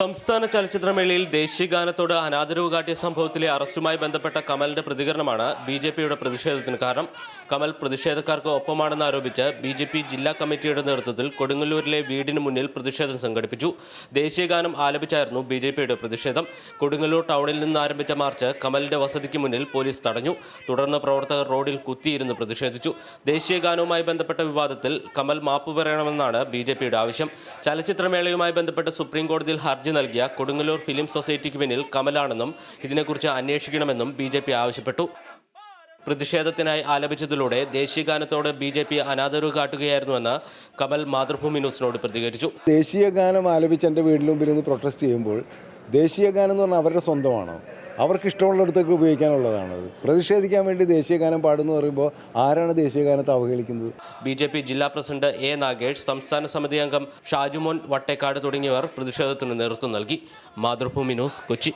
സംസ്ഥാന ചലച്ചിത്രമേളയിൽ ദേശീയഗാനത്തോട് അനാദരവ് കാട്ടിയ സംഭവത്തിലെ അറസ്റ്റുമായി ബന്ധപ്പെട്ട കമലിന്റെ പ്രതികരണമാണ് ബിജെപിയുടെ പ്രതിഷേധത്തിന് കാരണം. കമൽ പ്രതിഷേധക്കാർക്ക് ഒപ്പമാണെന്ന് ആരോപിച്ച് ബിജെപി ജില്ലാ കമ്മിറ്റിയുടെ നേതൃത്വത്തിൽ കൊടുങ്ങല്ലൂരിലെ വീടിന് മുന്നിൽ പ്രതിഷേധം സംഘടിപ്പിച്ചു. ദേശീയഗാനം ആലപിച്ചായിരുന്നു ബിജെപിയുടെ പ്രതിഷേധം. കൊടുങ്ങല്ലൂർ ടൗണിൽ നിന്ന് ആരംഭിച്ച മാർച്ച് കമലിന്റെ വസതിക്ക് മുന്നിൽ പോലീസ് തടഞ്ഞു. തുടർന്ന് പ്രവർത്തകർ റോഡിൽ കുത്തിയിരുന്ന് പ്രതിഷേധിച്ചു. ദേശീയഗാനവുമായി ബന്ധപ്പെട്ട വിവാദത്തിൽ കമൽ മാപ്പ് പറയണമെന്നാണ് ബിജെപിയുടെ ആവശ്യം. ചലച്ചിത്രമേളയുമായി ബന്ധപ്പെട്ട് സുപ്രീം കോടതിയിൽ ഹർജി നൽകിയ കൊടുങ്ങല്ലൂർ ഫിലിം സൊസൈറ്റിക്ക് പിന്നിൽ കമലാണെന്നും ഇതിനെക്കുറിച്ച് അന്വേഷിക്കണമെന്നും ബിജെപി ആവശ്യപ്പെട്ടു. പ്രതിഷേധത്തിനായി ആലപിച്ചതിലൂടെ ദേശീയഗാനത്തോട് ബിജെപി അനാദരവ് കാട്ടുകയായിരുന്നുവെന്ന് കമൽ മാതൃഭൂമി ന്യൂസിനോട് പ്രതികരിച്ചു. ദേശീയഗാനം ആലപിച്ച് എൻ്റെ വീടിന് മുമ്പിൽ നിന്ന് പ്രൊട്ടസ്റ്റ് ചെയ്യുമ്പോൾ ദേശീയഗാനം എന്ന് പറഞ്ഞാൽ അവരുടെ സ്വന്തമാണോ? അവർക്ക് ഇഷ്ടമുള്ളിടത്തൊക്കെ ഉപയോഗിക്കാനുള്ളതാണത്. പ്രതിഷേധിക്കാൻ വേണ്ടി ദേശീയഗാനം പാടുന്നു പറയുമ്പോൾ ആരാണ് ദേശീയഗാനത്തെ അവഹേളിക്കുന്നത്? ബിജെപി ജില്ലാ പ്രസിഡന്റ് എ നാഗേഷ്, സംസ്ഥാന സമിതി അംഗം ഷാജുമോൻ വട്ടേക്കാട് തുടങ്ങിയവർ പ്രതിഷേധത്തിന് നേതൃത്വം നൽകി. മാതൃഭൂമി ന്യൂസ്, കൊച്ചി.